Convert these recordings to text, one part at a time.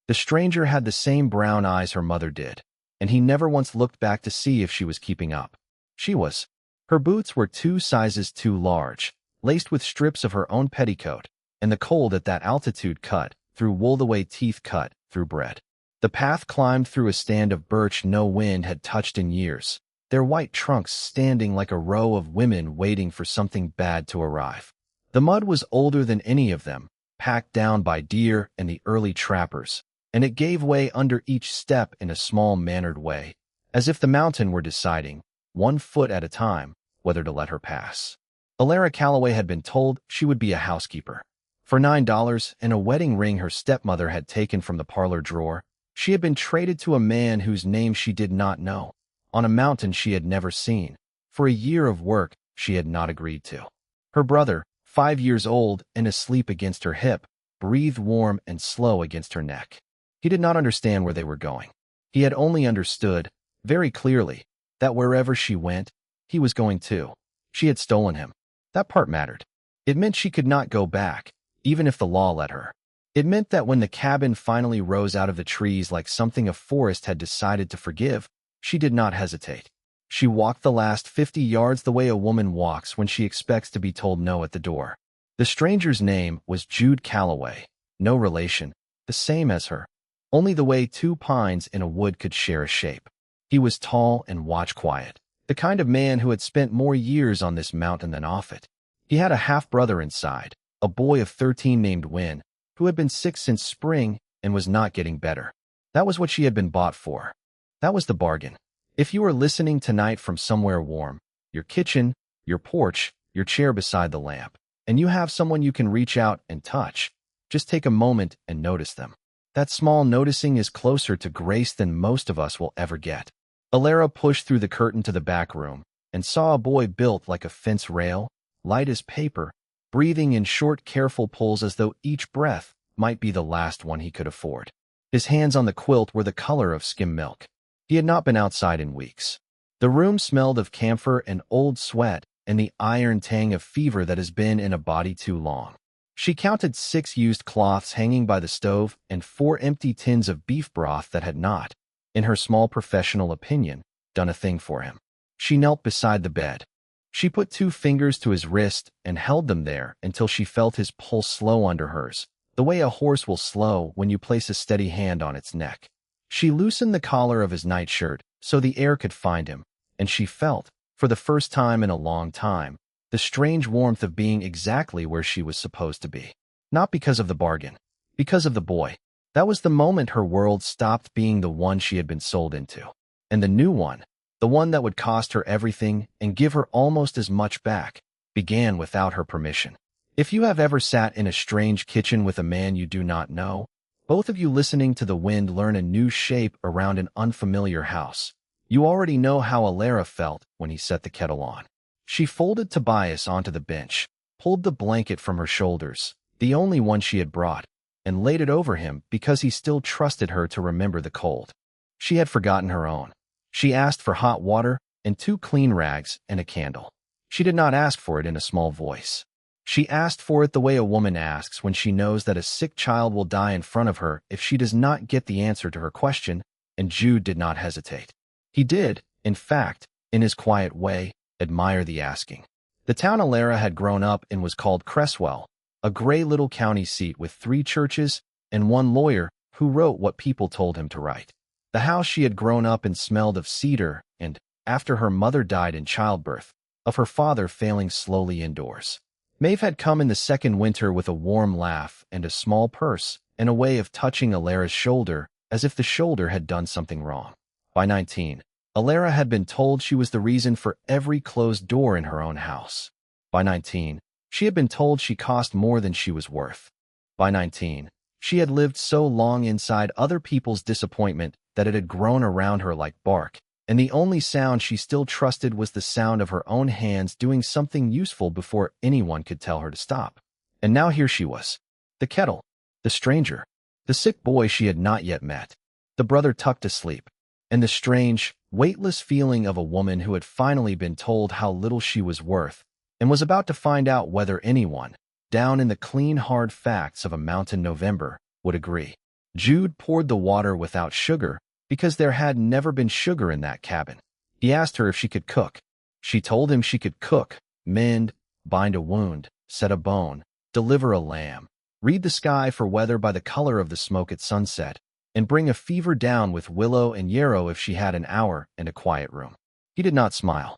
The stranger had the same brown eyes her mother did, and he never once looked back to see if she was keeping up. She was. Her boots were 2 sizes too large, laced with strips of her own petticoat, and the cold at that altitude cut through wool the way teeth cut through bread. The path climbed through a stand of birch no wind had touched in years, their white trunks standing like a row of women waiting for something bad to arrive. The mud was older than any of them, packed down by deer and the early trappers, and it gave way under each step in a small mannered way, as if the mountain were deciding, 1 foot at a time, whether to let her pass. Elara Calloway had been told she would be a housekeeper. For $9 and a wedding ring her stepmother had taken from the parlor drawer, she had been traded to a man whose name she did not know, on a mountain she had never seen, for a year of work she had not agreed to. Her brother, 5 years old and asleep against her hip, breathed warm and slow against her neck. He did not understand where they were going. He had only understood, very clearly, that wherever she went, he was going too. She had stolen him. That part mattered. It meant she could not go back, even if the law let her. It meant that when the cabin finally rose out of the trees like something a forest had decided to forgive, she did not hesitate. She walked the last 50 yards the way a woman walks when she expects to be told no at the door. The stranger's name was Jude Calloway, no relation, the same as her, only the way 2 pines in a wood could share a shape. He was tall and watch-quiet, the kind of man who had spent more years on this mountain than off it. He had a half-brother inside, a boy of 13 named Wynn, who had been sick since spring and was not getting better. That was what she had been bought for. That was the bargain. If you are listening tonight from somewhere warm, your kitchen, your porch, your chair beside the lamp, and you have someone you can reach out and touch, just take a moment and notice them. That small noticing is closer to grace than most of us will ever get. Elara pushed through the curtain to the back room and saw a boy built like a fence rail, light as paper, breathing in short, careful pulls as though each breath might be the last one he could afford. His hands on the quilt were the color of skim milk. He had not been outside in weeks. The room smelled of camphor and old sweat and the iron tang of fever that has been in a body too long. She counted 6 used cloths hanging by the stove and 4 empty tins of beef broth that had not, in her small professional opinion, done a thing for him. She knelt beside the bed. She put 2 fingers to his wrist and held them there until she felt his pulse slow under hers, the way a horse will slow when you place a steady hand on its neck. She loosened the collar of his nightshirt so the air could find him, and she felt, for the first time in a long time, the strange warmth of being exactly where she was supposed to be. Not because of the bargain, because of the boy. That was the moment her world stopped being the one she had been sold into. And the new one, the one that would cost her everything and give her almost as much back, began without her permission. If you have ever sat in a strange kitchen with a man you do not know, both of you listening to the wind learn a new shape around an unfamiliar house. You already know how Elara felt when he set the kettle on. She folded Tobias onto the bench, pulled the blanket from her shoulders, the only one she had brought, and laid it over him because he still trusted her to remember the cold. She had forgotten her own. She asked for hot water and 2 clean rags and a candle. She did not ask for it in a small voice. She asked for it the way a woman asks when she knows that a sick child will die in front of her if she does not get the answer to her question, and Jude did not hesitate. He did, in fact, in his quiet way, admire the asking. The town Elara had grown up in was called Cresswell, a gray little county seat with 3 churches and 1 lawyer who wrote what people told him to write. The house she had grown up in smelled of cedar and, after her mother died in childbirth, of her father failing slowly indoors. Maeve had come in the second winter with a warm laugh and a small purse and a way of touching Elara's shoulder as if the shoulder had done something wrong. By 19, Elara had been told she was the reason for every closed door in her own house. By 19, she had been told she cost more than she was worth. By 19, she had lived so long inside other people's disappointment that it had grown around her like bark, and the only sound she still trusted was the sound of her own hands doing something useful before anyone could tell her to stop. And now here she was. The kettle, the stranger, the sick boy she had not yet met, the brother tucked asleep, and the strange, weightless feeling of a woman who had finally been told how little she was worth and was about to find out whether anyone, down in the clean, hard facts of a mountain November, would agree. Jude poured the water without sugar because there had never been sugar in that cabin. He asked her if she could cook. She told him she could cook, mend, bind a wound, set a bone, deliver a lamb, read the sky for weather by the color of the smoke at sunset, and bring a fever down with willow and yarrow if she had an hour and a quiet room. He did not smile.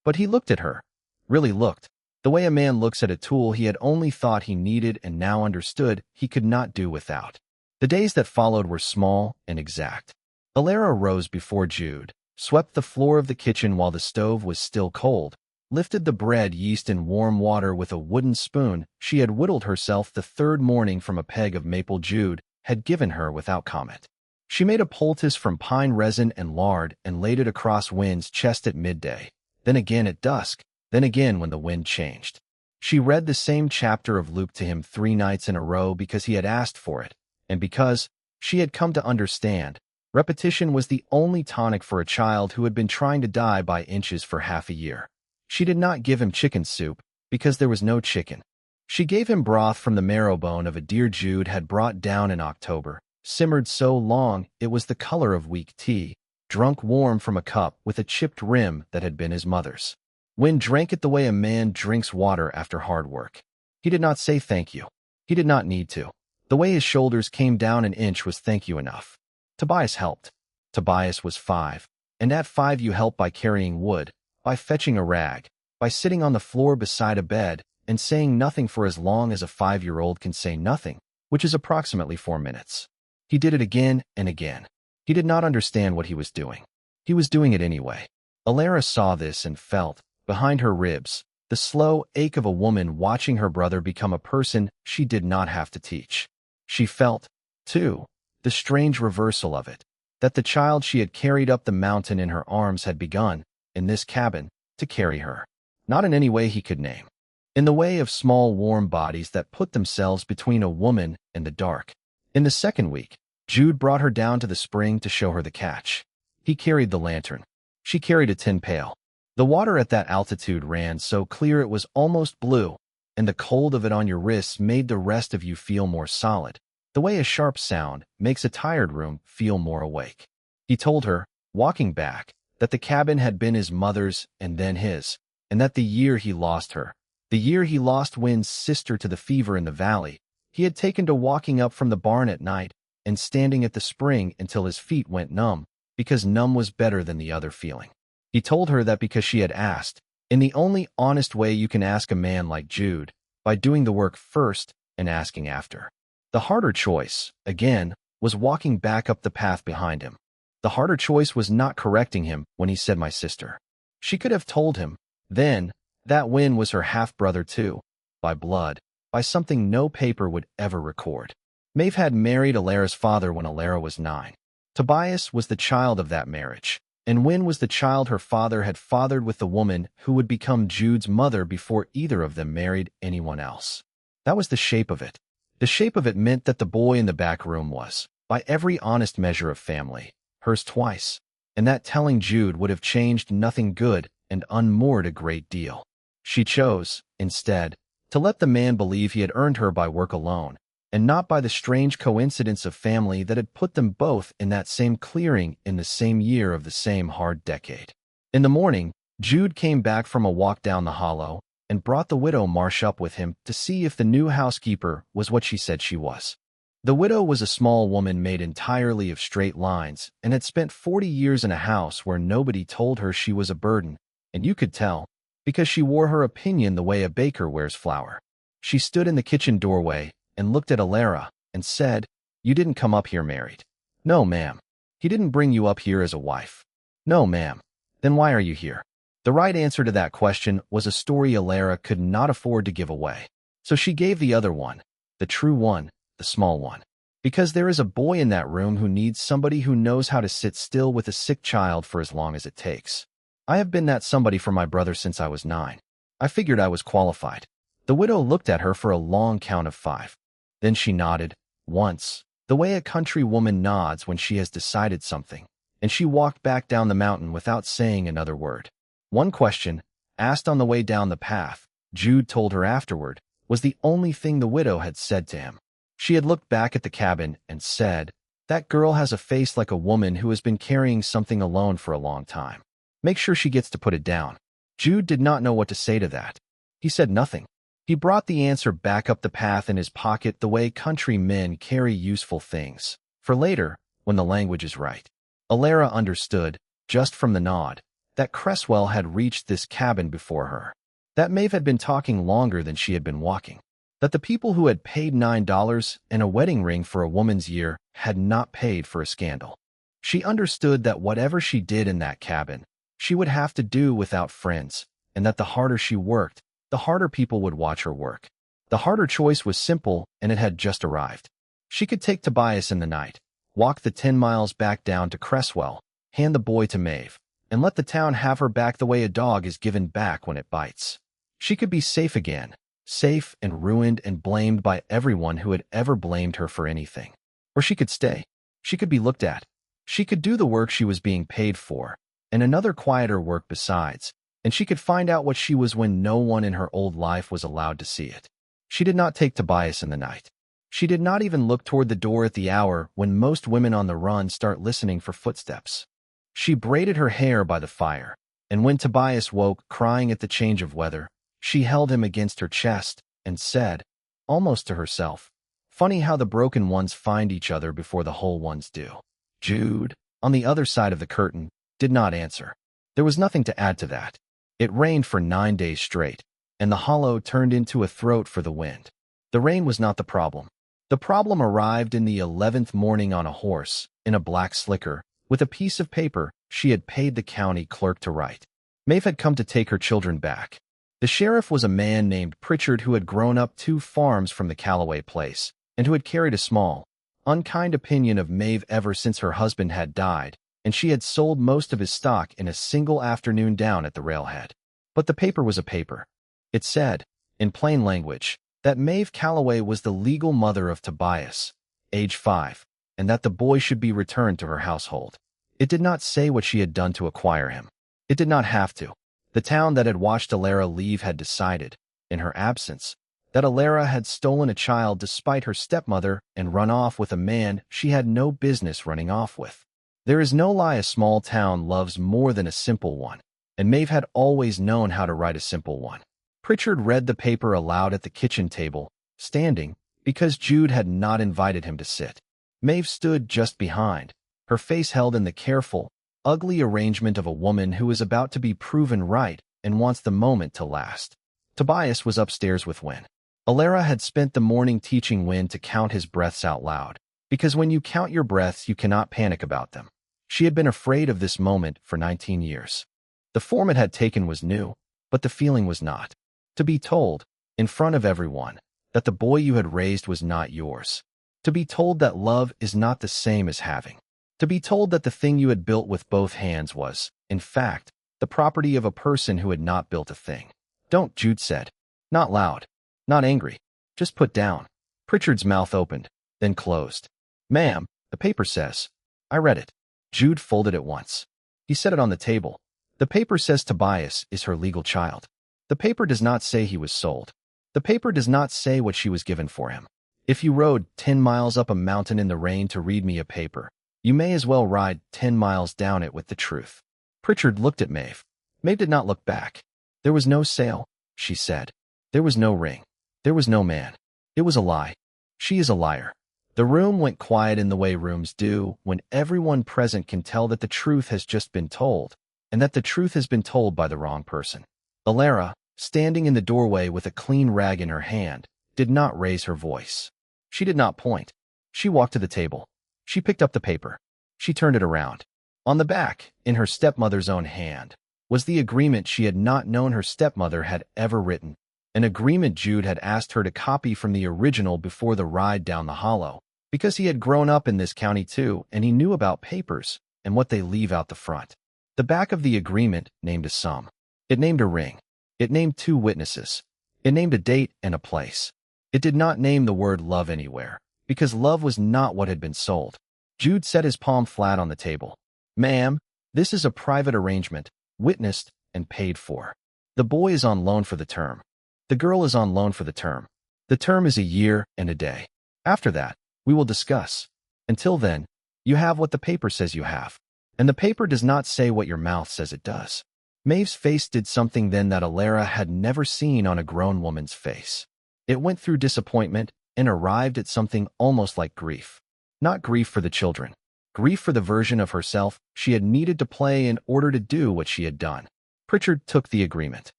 But he looked at her. Really looked. The way a man looks at a tool he had only thought he needed and now understood he could not do without. The days that followed were small and exact. Elara rose before Jude, swept the floor of the kitchen while the stove was still cold, lifted the bread yeast in warm water with a wooden spoon she had whittled herself the third morning from a peg of maple Jude had given her without comment. She made a poultice from pine resin and lard and laid it across Wynn's chest at midday, then again at dusk, then again when the wind changed. She read the same chapter of Luke to him 3 nights in a row because he had asked for it, and because she had come to understand. Repetition was the only tonic for a child who had been trying to die by inches for half a year. She did not give him chicken soup because there was no chicken. She gave him broth from the marrow bone of a deer Jude had brought down in October, simmered so long it was the color of weak tea, drunk warm from a cup with a chipped rim that had been his mother's. Wynn drank it the way a man drinks water after hard work. He did not say thank you. He did not need to. The way his shoulders came down an inch was thank you enough. Tobias helped. Tobias was 5, and at 5 you help by carrying wood, by fetching a rag, by sitting on the floor beside a bed and saying nothing for as long as a 5-year-old can say nothing, which is approximately 4 minutes. He did it again and again. He did not understand what he was doing. He was doing it anyway. Elara saw this and felt, behind her ribs, the slow ache of a woman watching her brother become a person she did not have to teach. She felt, too, the strange reversal of it, that the child she had carried up the mountain in her arms had begun, in this cabin, to carry her. Not in any way he could name. In the way of small warm bodies that put themselves between a woman and the dark. In the second week, Jude brought her down to the spring to show her the catch. He carried the lantern. She carried a tin pail. The water at that altitude ran so clear it was almost blue, and the cold of it on your wrists made the rest of you feel more solid, the way a sharp sound makes a tired room feel more awake. He told her, walking back, that the cabin had been his mother's and then his, and that the year he lost her, the year he lost Wynn's sister to the fever in the valley, he had taken to walking up from the barn at night and standing at the spring until his feet went numb, because numb was better than the other feeling. He told her that because she had asked, in the only honest way you can ask a man like Jude, by doing the work first and asking after. The harder choice, again, was walking back up the path behind him. The harder choice was not correcting him when he said my sister. She could have told him, then, that Wynn was her half-brother too, by blood, by something no paper would ever record. Maeve had married Elara's father when Elara was 9. Tobias was the child of that marriage, and Wynn was the child her father had fathered with the woman who would become Jude's mother before either of them married anyone else. That was the shape of it. The shape of it meant that the boy in the back room was, by every honest measure of family, hers twice, and that telling Jude would have changed nothing good and unmoored a great deal. She chose, instead, to let the man believe he had earned her by work alone, and not by the strange coincidence of family that had put them both in that same clearing in the same year of the same hard decade. In the morning, Jude came back from a walk down the hollow and brought the widow Marsh up with him to see if the new housekeeper was what she said she was. The widow was a small woman made entirely of straight lines and had spent 40 years in a house where nobody told her she was a burden, and you could tell, because she wore her opinion the way a baker wears flour. She stood in the kitchen doorway and looked at Elara and said, "You didn't come up here married." "No, ma'am." "He didn't bring you up here as a wife." "No, ma'am." "Then why are you here?" The right answer to that question was a story Elara could not afford to give away. So she gave the other one, the true one, the small one. Because there is a boy in that room who needs somebody who knows how to sit still with a sick child for as long as it takes. I have been that somebody for my brother since I was 9. I figured I was qualified. The widow looked at her for a long count of 5. Then she nodded, once, the way a country woman nods when she has decided something, and she walked back down the mountain without saying another word. One question, asked on the way down the path, Jude told her afterward, was the only thing the widow had said to him. She had looked back at the cabin and said, That girl has a face like a woman who has been carrying something alone for a long time. Make sure she gets to put it down." Jude did not know what to say to that. He said nothing. He brought the answer back up the path in his pocket the way country men carry useful things, for later, when the language is right. Elara understood, just from the nod, that Cresswell had reached this cabin before her. That Maeve had been talking longer than she had been walking. That the people who had paid $9 and a wedding ring for a woman's year had not paid for a scandal. She understood that whatever she did in that cabin, she would have to do without friends, and that the harder she worked, the harder people would watch her work. The harder choice was simple, and it had just arrived. She could take Tobias in the night, walk the 10 miles back down to Cresswell, hand the boy to Maeve, and let the town have her back the way a dog is given back when it bites. She could be safe again, safe and ruined and blamed by everyone who had ever blamed her for anything. Or she could stay. She could be looked at. She could do the work she was being paid for, and another quieter work besides, and she could find out what she was when no one in her old life was allowed to see it. She did not take Tobias in the night. She did not even look toward the door at the hour when most women on the run start listening for footsteps. She braided her hair by the fire, and when Tobias woke, crying at the change of weather, she held him against her chest and said, almost to herself, "Funny how the broken ones find each other before the whole ones do." Jude, on the other side of the curtain, did not answer. There was nothing to add to that. It rained for 9 days straight, and the hollow turned into a throat for the wind. The rain was not the problem. The problem arrived in the 11th morning on a horse, in a black slicker, with a piece of paper she had paid the county clerk to write. Maeve had come to take her children back. The sheriff was a man named Pritchard who had grown up 2 farms from the Calloway place, and who had carried a small, unkind opinion of Maeve ever since her husband had died, and she had sold most of his stock in a single afternoon down at the railhead. But the paper was a paper. It said, in plain language, that Maeve Calloway was the legal mother of Tobias, age 5, and that the boy should be returned to her household. It did not say what she had done to acquire him. It did not have to. The town that had watched Elara leave had decided, in her absence, that Elara had stolen a child despite her stepmother and run off with a man she had no business running off with. There is no lie a small town loves more than a simple one, and Maeve had always known how to write a simple one. Pritchard read the paper aloud at the kitchen table, standing, because Jude had not invited him to sit. Maeve stood just behind, her face held in the careful, ugly arrangement of a woman who is about to be proven right and wants the moment to last. Tobias was upstairs with Wynn. Elara had spent the morning teaching Wynn to count his breaths out loud, because when you count your breaths you cannot panic about them. She had been afraid of this moment for 19 years. The form it had taken was new, but the feeling was not. To be told, in front of everyone, that the boy you had raised was not yours. To be told that love is not the same as having. To be told that the thing you had built with both hands was, in fact, the property of a person who had not built a thing. "Don't," Jude said. Not loud, not angry. "Just put down." Pritchard's mouth opened, then closed. "Ma'am, the paper says." "I read it." Jude folded it once. He set it on the table. "The paper says Tobias is her legal child. The paper does not say he was sold. The paper does not say what she was given for him. If you rode 10 miles up a mountain in the rain to read me a paper, you may as well ride 10 miles down it with the truth." Pritchard looked at Maeve. Maeve did not look back. "There was no sale," she said. "There was no ring. There was no man. It was a lie. She is a liar." The room went quiet in the way rooms do when everyone present can tell that the truth has just been told, and that the truth has been told by the wrong person. Elara, standing in the doorway with a clean rag in her hand, did not raise her voice. She did not point. She walked to the table. She picked up the paper. She turned it around. On the back, in her stepmother's own hand, was the agreement she had not known her stepmother had ever written, an agreement Jude had asked her to copy from the original before the ride down the hollow, because he had grown up in this county too and he knew about papers and what they leave out the front. The back of the agreement named a sum. It named a ring. It named 2 witnesses. It named a date and a place. It did not name the word love anywhere, because love was not what had been sold. Jude set his palm flat on the table. "Ma'am, this is a private arrangement, witnessed and paid for. The boy is on loan for the term. The girl is on loan for the term. The term is a year and a day. After that, we will discuss. Until then, You have what the paper says you have. And the paper does not say what your mouth says it does. Maeve's face did something then that Elara had never seen on a grown woman's face. It went through disappointment and arrived at something almost like grief. Not grief for the children. Grief for the version of herself she had needed to play in order to do what she had done. Pritchard took the agreement.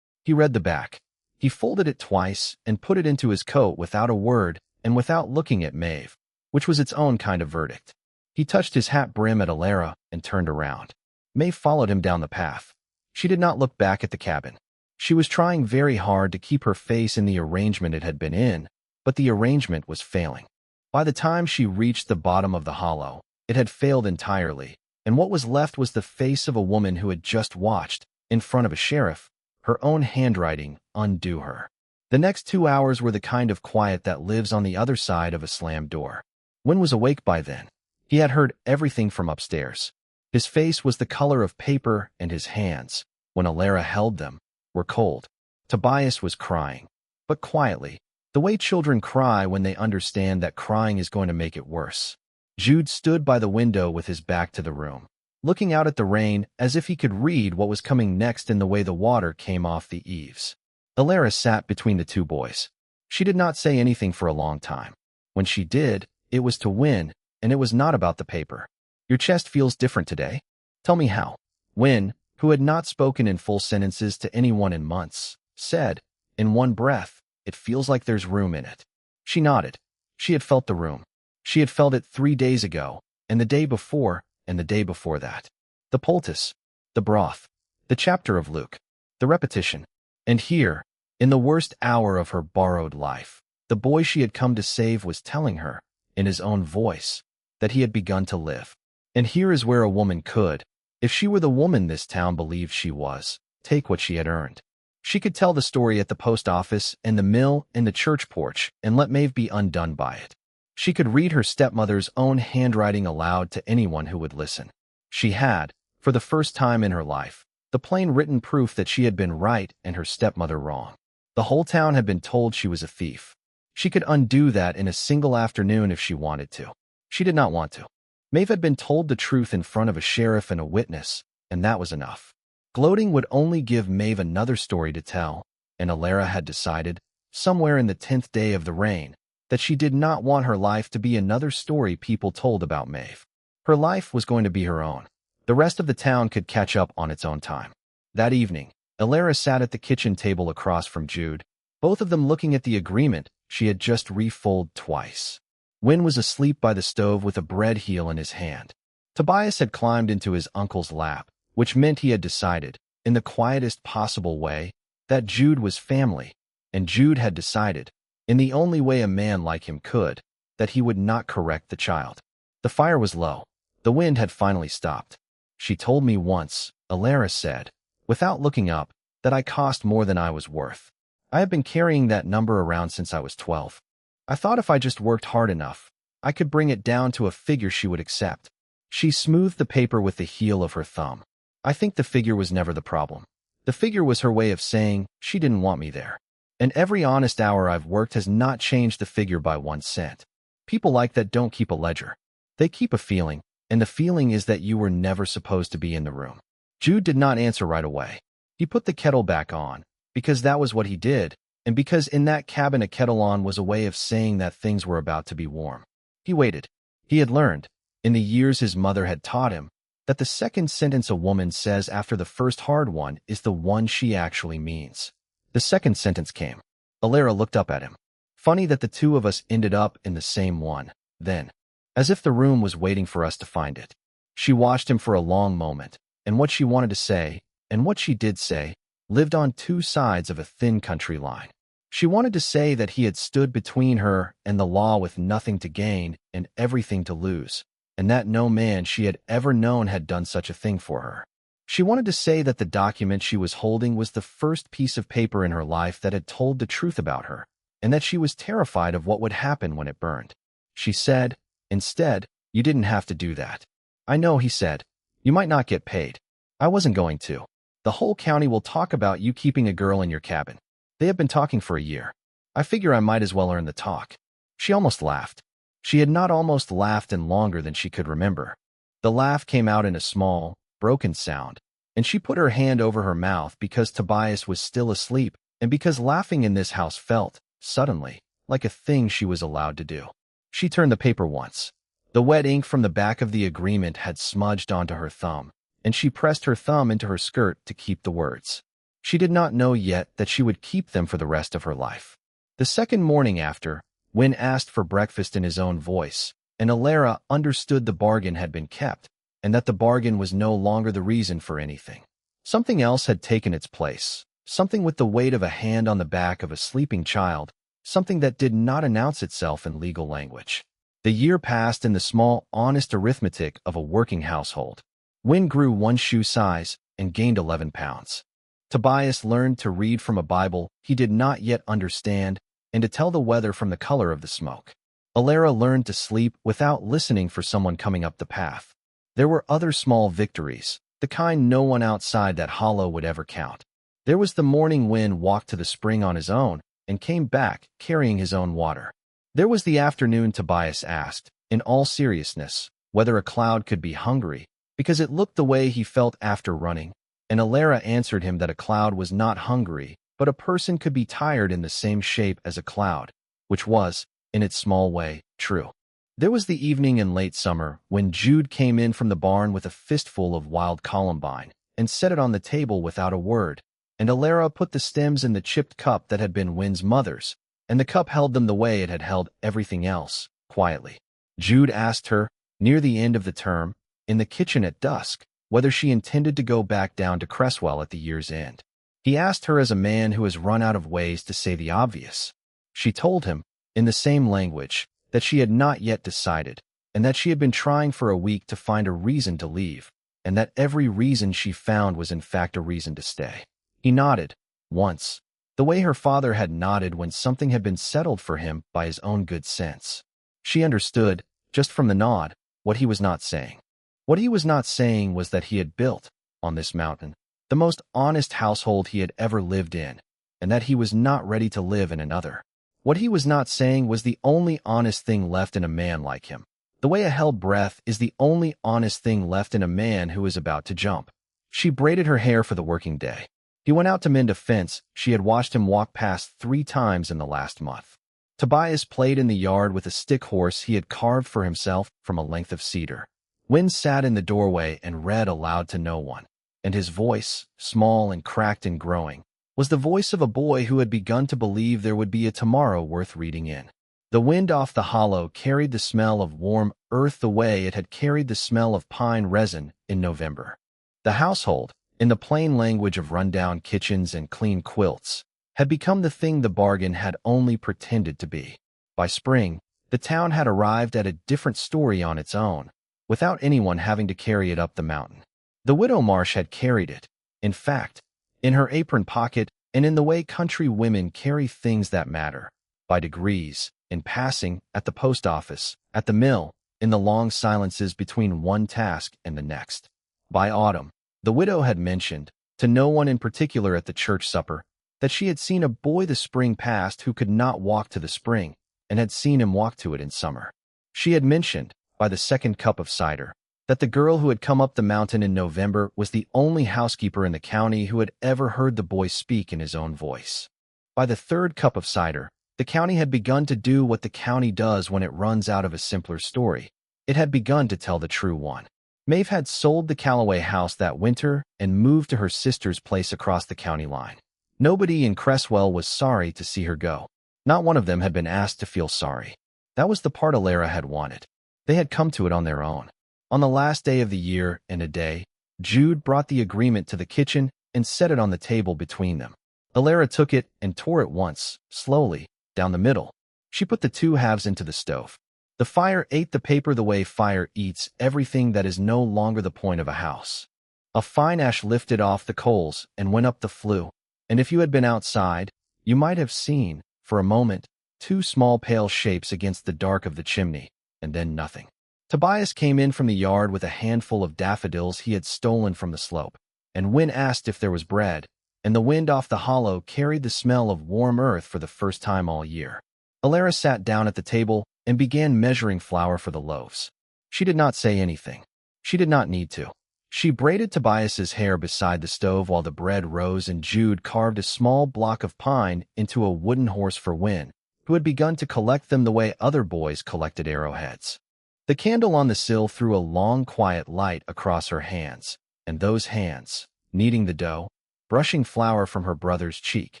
He read the back. He folded it twice and put it into his coat without a word and without looking at Maeve, which was its own kind of verdict. He touched his hat brim at Elara and turned around. Maeve followed him down the path. She did not look back at the cabin. She was trying very hard to keep her face in the arrangement it had been in, but the arrangement was failing. By the time she reached the bottom of the hollow, it had failed entirely, and what was left was the face of a woman who had just watched, in front of a sheriff, her own handwriting undo her. The next 2 hours were the kind of quiet that lives on the other side of a slammed door. Wynn was awake by then. He had heard everything from upstairs. His face was the color of paper, and his hands, when Elara held them, were cold. Tobias was crying, but quietly, the way children cry when they understand that crying is going to make it worse. Jude stood by the window with his back to the room, looking out at the rain as if he could read what was coming next in the way the water came off the eaves. Elara sat between the two boys. She did not say anything for a long time. When she did, it was to Wynn, and it was not about the paper. Your chest feels different today? Tell me how. Wynn, who had not spoken in full sentences to anyone in months, said, in one breath, it feels like there's room in it. She nodded. She had felt the room. She had felt it 3 days ago, and the day before, and the day before that. The poultice, the broth, the chapter of Luke, the repetition. And here, in the worst hour of her borrowed life, the boy she had come to save was telling her, in his own voice, that he had begun to live. And here is where a woman could, if she were the woman this town believed she was, take what she had earned. She could tell the story at the post office and the mill and the church porch and let Maeve be undone by it. She could read her stepmother's own handwriting aloud to anyone who would listen. She had, for the first time in her life, the plain written proof that she had been right and her stepmother wrong. The whole town had been told she was a thief. She could undo that in a single afternoon if she wanted to. She did not want to. Maeve had been told the truth in front of a sheriff and a witness, and that was enough. Gloating would only give Maeve another story to tell, and Elara had decided, somewhere in the 10th day of the reign, that she did not want her life to be another story people told about Maeve. Her life was going to be her own. The rest of the town could catch up on its own time. That evening, Elara sat at the kitchen table across from Jude, both of them looking at the agreement she had just refolded twice. Wynn was asleep by the stove with a bread heel in his hand. Tobias had climbed into his uncle's lap, which meant he had decided, in the quietest possible way, that Jude was family, and Jude had decided, in the only way a man like him could, that he would not correct the child. The fire was low. The wind had finally stopped. She told me once, Elara said, without looking up, that I cost more than I was worth. I have been carrying that number around since I was 12. I thought if I just worked hard enough, I could bring it down to a figure she would accept. She smoothed the paper with the heel of her thumb. I think the figure was never the problem. The figure was her way of saying she didn't want me there. And every honest hour I've worked has not changed the figure by 1 cent. People like that don't keep a ledger. They keep a feeling, and the feeling is that you were never supposed to be in the room. Jude did not answer right away. He put the kettle back on, because that was what he did, and because in that cabin a kettle on was a way of saying that things were about to be warm. He waited. He had learned, in the years his mother had taught him, that the second sentence a woman says after the first hard one is the one she actually means. The second sentence came. Elara looked up at him. Funny that the two of us ended up in the same one, then. As if the room was waiting for us to find it. She watched him for a long moment, and what she wanted to say, and what she did say, lived on 2 sides of a thin country line. She wanted to say that he had stood between her and the law with nothing to gain and everything to lose, and that no man she had ever known had done such a thing for her. She wanted to say that the document she was holding was the first piece of paper in her life that had told the truth about her, and that she was terrified of what would happen when it burned. She said, instead, you didn't have to do that. I know, he said. You might not get paid. I wasn't going to. The whole county will talk about you keeping a girl in your cabin. They have been talking for a year. I figure I might as well earn the talk. She almost laughed. She had not almost laughed in longer than she could remember. The laugh came out in a small, broken sound, and she put her hand over her mouth because Tobias was still asleep and because laughing in this house felt, suddenly, like a thing she was allowed to do. She turned the paper once. The wet ink from the back of the agreement had smudged onto her thumb, and she pressed her thumb into her skirt to keep the words. She did not know yet that she would keep them for the rest of her life. The second morning after, Wynn asked for breakfast in his own voice, and Elara understood the bargain had been kept, and that the bargain was no longer the reason for anything. Something else had taken its place, something with the weight of a hand on the back of a sleeping child, something that did not announce itself in legal language. The year passed in the small, honest arithmetic of a working household. Wynn grew 1 shoe size and gained 11 pounds. Tobias learned to read from a Bible he did not yet understand and to tell the weather from the color of the smoke. Elara learned to sleep without listening for someone coming up the path. There were other small victories, the kind no one outside that hollow would ever count. There was the morning Wynn walked to the spring on his own and came back carrying his own water. There was the afternoon Tobias asked, in all seriousness, whether a cloud could be hungry, because it looked the way he felt after running, and Elara answered him that a cloud was not hungry, but a person could be tired in the same shape as a cloud, which was, in its small way, true. There was the evening in late summer when Jude came in from the barn with a fistful of wild columbine and set it on the table without a word, and Elara put the stems in the chipped cup that had been Wynn's mother's, and the cup held them the way it had held everything else, quietly. Jude asked her, near the end of the term, in the kitchen at dusk, whether she intended to go back down to Cresswell at the year's end. He asked her as a man who has run out of ways to say the obvious. She told him, in the same language, that she had not yet decided, and that she had been trying for a week to find a reason to leave, and that every reason she found was in fact a reason to stay. He nodded, once, the way her father had nodded when something had been settled for him by his own good sense. She understood, just from the nod, what he was not saying. What he was not saying was that he had built, on this mountain, the most honest household he had ever lived in, and that he was not ready to live in another. What he was not saying was the only honest thing left in a man like him. The way a held breath is the only honest thing left in a man who is about to jump. She braided her hair for the working day. He went out to mend a fence she had watched him walk past 3 times in the last month. Tobias played in the yard with a stick horse he had carved for himself from a length of cedar. Wynn sat in the doorway and read aloud to no one, and his voice, small and cracked and growing, was the voice of a boy who had begun to believe there would be a tomorrow worth reading in. The wind off the hollow carried the smell of warm earth the way it had carried the smell of pine resin in November. The household, in the plain language of run-down kitchens and clean quilts, had become the thing the bargain had only pretended to be. By spring, the town had arrived at a different story on its own, without anyone having to carry it up the mountain. The widow Marsh had carried it, in fact, in her apron pocket and in the way country women carry things that matter, by degrees, in passing, at the post office, at the mill, in the long silences between one task and the next. By autumn, the widow had mentioned, to no one in particular at the church supper, that she had seen a boy the spring past who could not walk to the spring, and had seen him walk to it in summer. She had mentioned, by the second cup of cider, that the girl who had come up the mountain in November was the only housekeeper in the county who had ever heard the boy speak in his own voice. By the third cup of cider, the county had begun to do what the county does when it runs out of a simpler story. It had begun to tell the true one. Maeve had sold the Calloway house that winter and moved to her sister's place across the county line. Nobody in Cresswell was sorry to see her go. Not one of them had been asked to feel sorry. That was the part Elara had wanted. They had come to it on their own. On the last day of the year and a day, Jude brought the agreement to the kitchen and set it on the table between them. Elara took it and tore it once, slowly, down the middle. She put the 2 halves into the stove. The fire ate the paper the way fire eats everything that is no longer the point of a house. A fine ash lifted off the coals and went up the flue, and if you had been outside, you might have seen, for a moment, 2 small pale shapes against the dark of the chimney, and then nothing. Tobias came in from the yard with a handful of daffodils he had stolen from the slope, and Wynn asked if there was bread, and the wind off the hollow carried the smell of warm earth for the first time all year. Elara sat down at the table and began measuring flour for the loaves. She did not say anything. She did not need to. She braided Tobias's hair beside the stove while the bread rose, and Jude carved a small block of pine into a wooden horse for Wynn, who had begun to collect them the way other boys collected arrowheads. The candle on the sill threw a long, quiet light across her hands, and those hands, kneading the dough, brushing flour from her brother's cheek,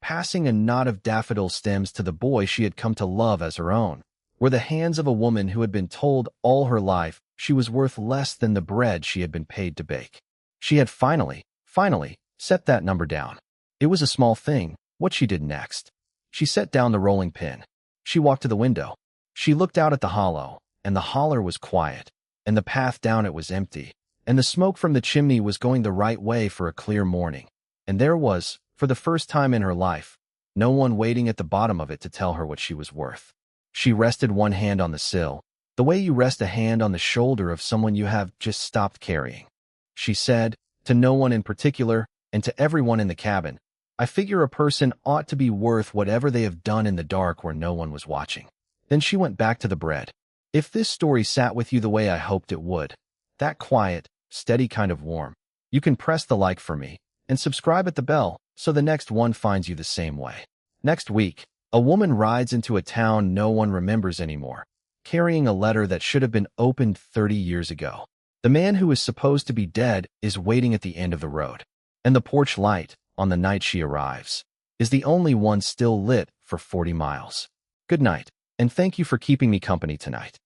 passing a knot of daffodil stems to the boy she had come to love as her own, were the hands of a woman who had been told all her life she was worth less than the bread she had been paid to bake. She had finally set that number down. It was a small thing, what she did next. She set down the rolling pin. She walked to the window. She looked out at the hollow, and the holler was quiet, and the path down it was empty, and the smoke from the chimney was going the right way for a clear morning. And there was, for the first time in her life, no one waiting at the bottom of it to tell her what she was worth. She rested one hand on the sill, the way you rest a hand on the shoulder of someone you have just stopped carrying. She said, to no one in particular, and to everyone in the cabin, I figure a person ought to be worth whatever they have done in the dark where no one was watching. Then she went back to the bread. If this story sat with you the way I hoped it would, that quiet, steady kind of warm, you can press the like for me, and subscribe at the bell so the next one finds you the same way. Next week, a woman rides into a town no one remembers anymore, carrying a letter that should have been opened 30 years ago. The man who is supposed to be dead is waiting at the end of the road, and the porch light, on the night she arrives, is the only one still lit for 40 miles. Good night, and thank you for keeping me company tonight.